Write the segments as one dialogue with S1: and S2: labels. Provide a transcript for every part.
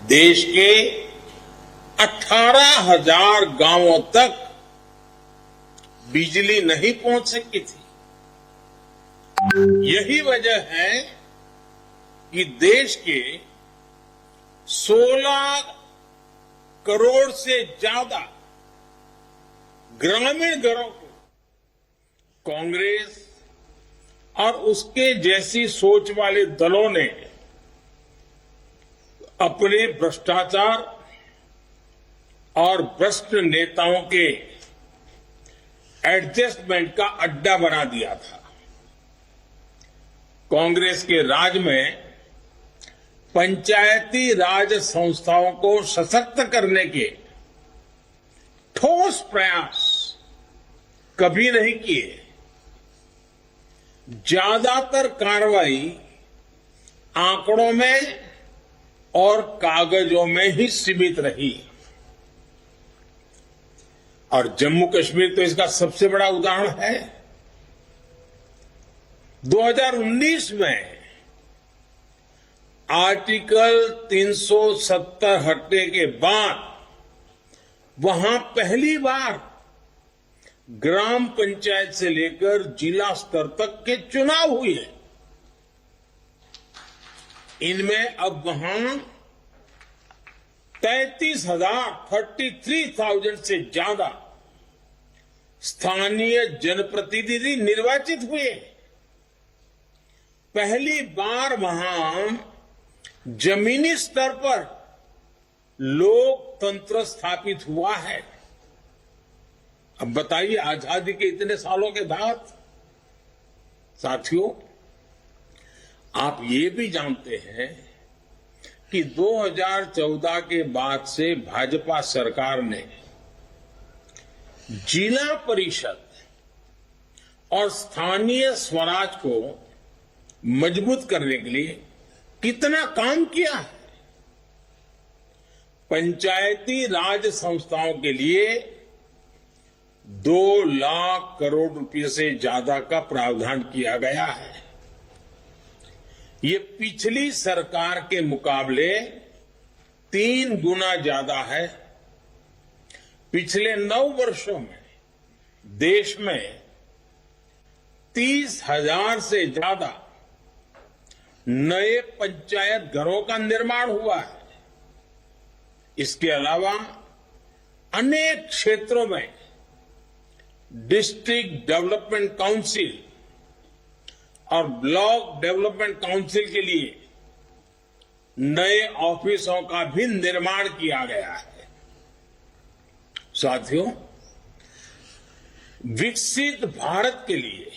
S1: देश के 18,000 गांवों तक बिजली नहीं पहुंच सकी थी। यही वजह है कि देश के 16 करोड़ से ज्यादा ग्रामीण घरों को कांग्रेस और उसके जैसी सोच वाले दलों ने अपने भ्रष्टाचार और भ्रष्ट नेताओं के एडजस्टमेंट का अड्डा बना दिया था। कांग्रेस के राज में पंचायती राज संस्थाओं को सशक्त करने के ठोस प्रयास कभी नहीं किए। ज्यादातर कार्रवाई आंकड़ों में और कागजों में ही सीमित रही और जम्मू कश्मीर तो इसका सबसे बड़ा उदाहरण है। 2019 में आर्टिकल 370 हटने के बाद वहां पहली बार ग्राम पंचायत से लेकर जिला स्तर तक के चुनाव हुए। इनमें अब वहां 33,000 से ज्यादा स्थानीय जनप्रतिनिधि निर्वाचित हुए। पहली बार वहां जमीनी स्तर पर लोकतंत्र स्थापित हुआ है। अब बताइए, आजादी के इतने सालों के बाद साथियों, आप ये भी जानते हैं कि 2014 के बाद से भाजपा सरकार ने जिला परिषद और स्थानीय स्वराज को मजबूत करने के लिए कितना काम किया है। पंचायती राज संस्थाओं के लिए 2 लाख करोड़ रुपए से ज्यादा का प्रावधान किया गया है। ये पिछली सरकार के मुकाबले 3 गुना ज्यादा है। पिछले 9 वर्षों में देश में 30,000 से ज्यादा नए पंचायत घरों का निर्माण हुआ है। इसके अलावा अनेक क्षेत्रों में डिस्ट्रिक्ट डेवलपमेंट काउंसिल और ब्लॉक डेवलपमेंट काउंसिल के लिए नए ऑफिसों का भी निर्माण किया गया है। साथियों, विकसित भारत के लिए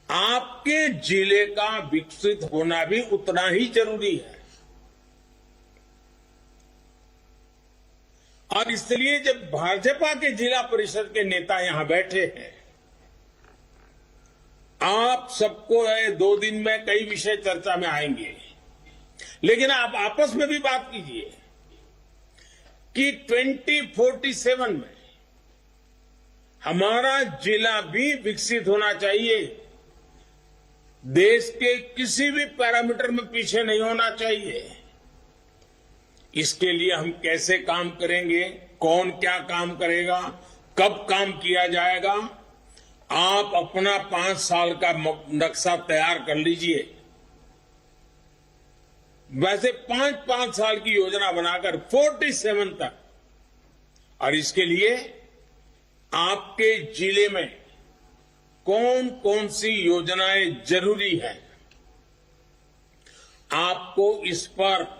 S1: आपके जिले का विकसित होना भी उतना ही जरूरी है। और इसलिए जब भाजपा के जिला परिषद के नेता यहां बैठे हैं, आप सबको 2 दिन में कई विषय चर्चा में आएंगे, लेकिन आप आपस में भी बात कीजिए कि 2047 में हमारा जिला भी विकसित होना चाहिए। देश के किसी भी पैरामीटर में पीछे नहीं होना चाहिए। इसके लिए हम कैसे काम करेंगे, कौन क्या काम करेगा, कब काम किया जाएगा, आप अपना 5 साल का नक्शा तैयार कर लीजिए। वैसे 5-5 साल की योजना बनाकर 47 तक, और इसके लिए आपके जिले में कौन कौन सी योजनाएं जरूरी है, आपको इस पर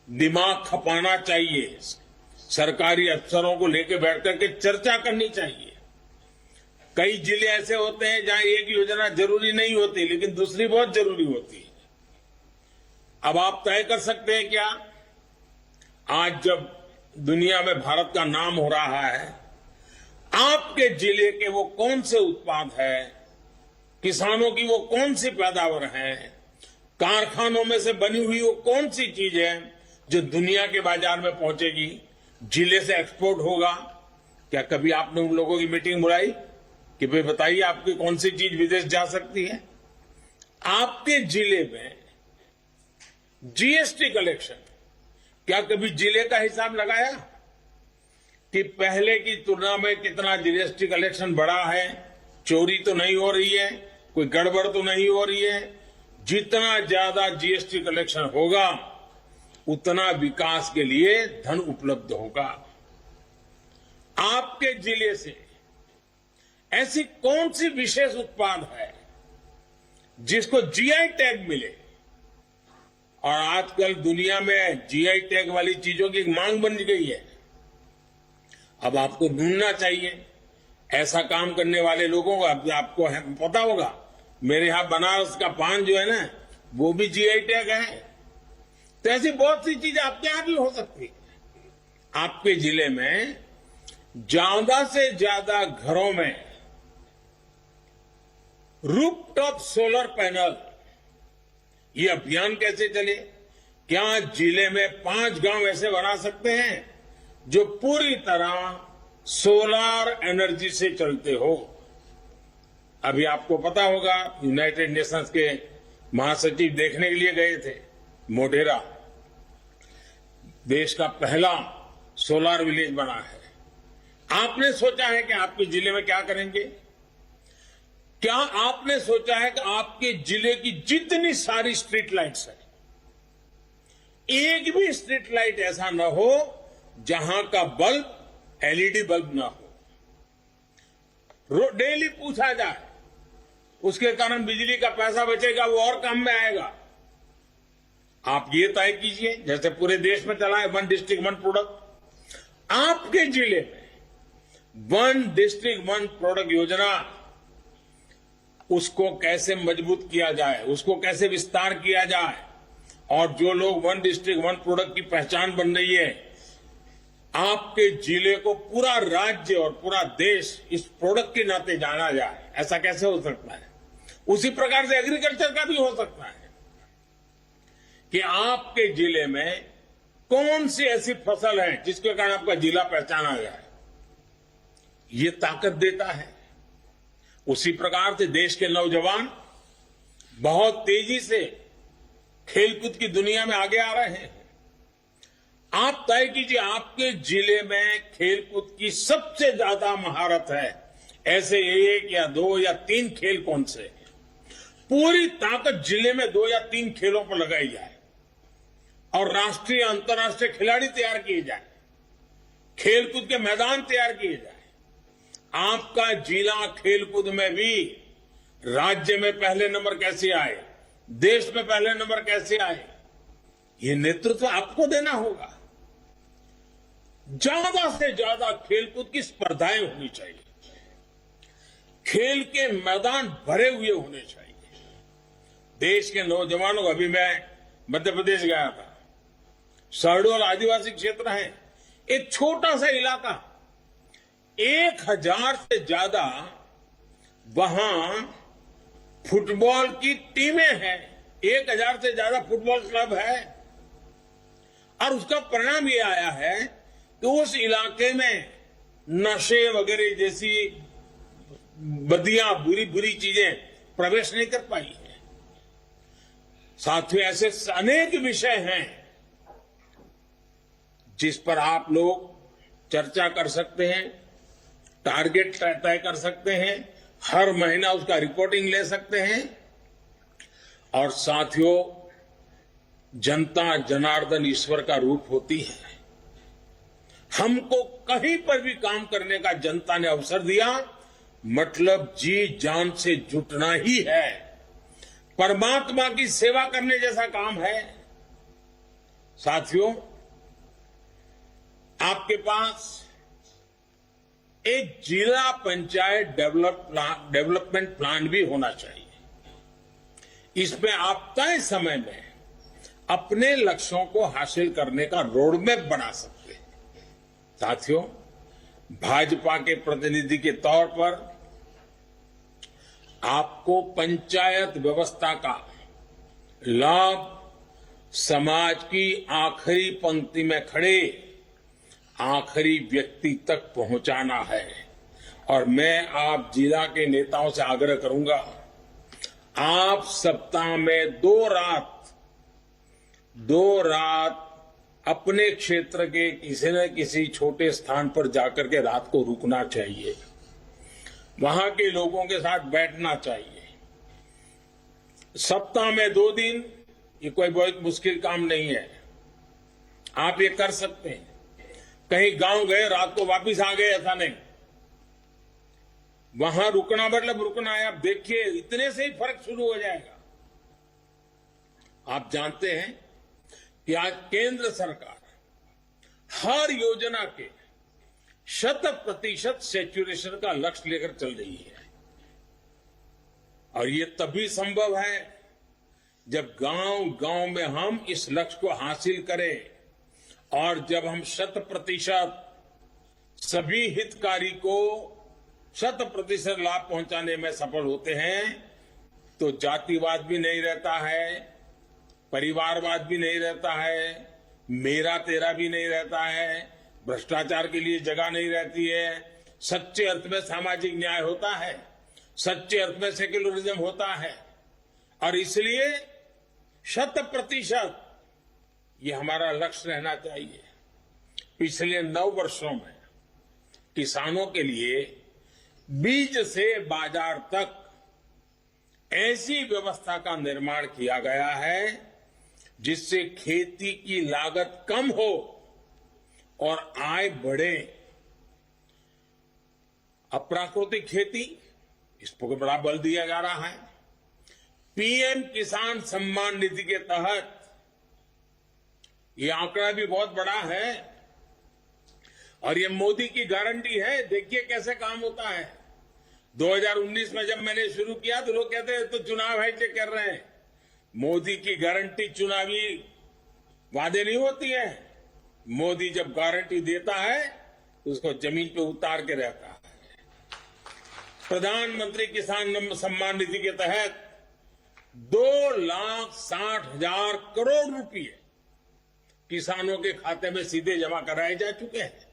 S1: दिमाग खपाना चाहिए। सरकारी अफसरों को लेकर बैठ करके चर्चा करनी चाहिए। कई जिले ऐसे होते हैं जहां एक योजना जरूरी नहीं होती, लेकिन दूसरी बहुत जरूरी होती है। अब आप तय कर सकते हैं क्या, आज जब दुनिया में भारत का नाम हो रहा है, आपके जिले के वो कौन से उत्पाद है, किसानों की वो कौन सी पैदावार है, कारखानों में से बनी हुई वो कौन सी चीज है जो दुनिया के बाजार में पहुंचेगी, जिले से एक्सपोर्ट होगा। क्या कभी आपने उन लोगों की मीटिंग बुलाई कि भाई बताइए आपकी कौन सी चीज विदेश जा सकती है? आपके जिले में जीएसटी कलेक्शन क्या कभी जिले का हिसाब लगाया कि पहले की तुलना में कितना जीएसटी कलेक्शन बढ़ा है? चोरी तो नहीं हो रही है, कोई गड़बड़ तो नहीं हो रही है। जितना ज्यादा जीएसटी कलेक्शन होगा उतना विकास के लिए धन उपलब्ध होगा। आपके जिले से ऐसी कौन सी विशेष उत्पाद है जिसको जीआई टैग मिले? और आजकल दुनिया में जीआई टैग वाली चीजों की मांग बन गई है। अब आपको ढूंढना चाहिए ऐसा काम करने वाले लोगों को। अब आपको पता होगा, मेरे यहां बनारस का पान जो है ना, वो भी जीआई टैग है। तो ऐसी बहुत सी चीजें आपके यहां भी हो सकती है। आपके जिले में ज्यादा से ज्यादा घरों में रूफटॉप सोलर पैनल, ये अभियान कैसे चले? क्या जिले में 5 गांव ऐसे बना सकते हैं जो पूरी तरह सोलर एनर्जी से चलते हो? अभी आपको पता होगा, यूनाइटेड नेशंस के महासचिव देखने के लिए गए थे मोढेरा। देश का पहला सोलर विलेज बना है। आपने सोचा है कि आपके जिले में क्या करेंगे? क्या आपने सोचा है कि आपके जिले की जितनी सारी स्ट्रीट लाइट्स है, एक भी स्ट्रीट लाइट ऐसा न हो जहां का बल्ब एलईडी बल्ब ना हो? डेली पूछा जाए, उसके कारण बिजली का पैसा बचेगा, वो और काम में आएगा। आप ये तय कीजिए, जैसे पूरे देश में चला है 1 डिस्ट्रिक्ट 1 प्रोडक्ट। आपके जिले में 1 डिस्ट्रिक्ट 1 प्रोडक्ट योजना, उसको कैसे मजबूत किया जाए, उसको कैसे विस्तार किया जाए, और जो लोग 1 डिस्ट्रिक्ट 1 प्रोडक्ट की पहचान बन रही है, आपके जिले को पूरा राज्य और पूरा देश इस प्रोडक्ट के नाते जाना जाए, ऐसा कैसे हो सकता है? उसी प्रकार से एग्रीकल्चर का भी हो सकता है कि आपके जिले में कौन सी ऐसी फसल है जिसके कारण आपका जिला पहचाना जाए। ये ताकत देता है। उसी प्रकार से देश के नौजवान बहुत तेजी से खेलकूद की दुनिया में आगे आ रहे हैं। आप तय कीजिए, आपके जिले में खेलकूद की सबसे ज्यादा महारत है, ऐसे 1 या 2 या 3 खेल कौन से हैं? पूरी ताकत जिले में 2 या 3 खेलों पर लगाई जाए और राष्ट्रीय अंतर्राष्ट्रीय खिलाड़ी तैयार किए जाए, खेलकूद के मैदान तैयार किए जाए। आपका जिला खेलकूद में भी राज्य में पहले नंबर कैसे आए, देश में पहले नंबर कैसे आए, ये नेतृत्व आपको देना होगा। ज्यादा से ज्यादा खेलकूद की स्पर्धाएं होनी चाहिए, खेल के मैदान भरे हुए होने चाहिए। देश के नौजवानों को, अभी मैं मध्य प्रदेश गया था, शहडोल आदिवासी क्षेत्र है, एक छोटा सा इलाका, 1000 से ज्यादा वहां फुटबॉल की टीमें हैं, 1000 से ज्यादा फुटबॉल क्लब है। और उसका परिणाम ये आया है कि उस इलाके में नशे वगैरह जैसी बदियां, बुरी बुरी चीजें प्रवेश नहीं कर पाई है। साथियों, ऐसे अनेक विषय हैं जिस पर आप लोग चर्चा कर सकते हैं, टारगेट तय कर सकते हैं, हर महीना उसका रिपोर्टिंग ले सकते हैं। और साथियों, जनता जनार्दन ईश्वर का रूप होती है। हमको कहीं पर भी काम करने का जनता ने अवसर दिया, मतलब जी जान से जुटना ही है, परमात्मा की सेवा करने जैसा काम है। साथियों, आपके पास एक जिला पंचायत डेवलपमेंट प्लान भी होना चाहिए। इसमें आप तय समय में अपने लक्ष्यों को हासिल करने का रोडमैप बना सकते हैं। साथियों, भाजपा के प्रतिनिधि के तौर पर आपको पंचायत व्यवस्था का लाभ समाज की आखिरी पंक्ति में खड़े आखिरी व्यक्ति तक पहुंचाना है। और मैं आप जिला के नेताओं से आग्रह करूंगा, आप सप्ताह में 2 रात अपने क्षेत्र के किसी न किसी छोटे स्थान पर जाकर के रात को रुकना चाहिए, वहां के लोगों के साथ बैठना चाहिए। सप्ताह में 2 दिन ये कोई बहुत मुश्किल काम नहीं है, आप ये कर सकते हैं। कहीं गांव गए, रात को वापस आ गए, ऐसा नहीं। वहां रुकना मतलब रुकना है। आप देखिए, इतने से ही फर्क शुरू हो जाएगा। आप जानते हैं कि आज केंद्र सरकार हर योजना के 100% सैचुरेशन का लक्ष्य लेकर चल रही है, और ये तभी संभव है जब गांव-गांव में हम इस लक्ष्य को हासिल करें, और जब हम 100% सभी हितकारी को 100% लाभ पहुंचाने में सफल होते हैं, तो जातिवाद भी नहीं रहता है, परिवारवाद भी नहीं रहता है, मेरा तेरा भी नहीं रहता है, भ्रष्टाचार के लिए जगह नहीं रहती है, सच्चे अर्थ में सामाजिक न्याय होता है, सच्चे अर्थ में सेक्युलरिज्म होता है। और इसलिए 100% ये हमारा लक्ष्य रहना चाहिए। पिछले 9 वर्षों में किसानों के लिए बीज से बाजार तक ऐसी व्यवस्था का निर्माण किया गया है जिससे खेती की लागत कम हो और आय बढ़े। अप्राकृतिक खेती, इस पर बड़ा बल दिया जा रहा है। पीएम किसान सम्मान निधि के तहत ये आंकड़ा भी बहुत बड़ा है, और ये मोदी की गारंटी है। देखिए कैसे काम होता है। 2019 में जब मैंने शुरू किया तो लोग कहते हैं तो चुनाव है जो कर रहे हैं। मोदी की गारंटी चुनावी वादे नहीं होती है। मोदी जब गारंटी देता है तो उसको जमीन पे उतार के रहता है। प्रधानमंत्री किसान सम्मान निधि के तहत 2,60,000 करोड़ रुपए किसानों के खाते में सीधे जमा कराए जा चुके हैं।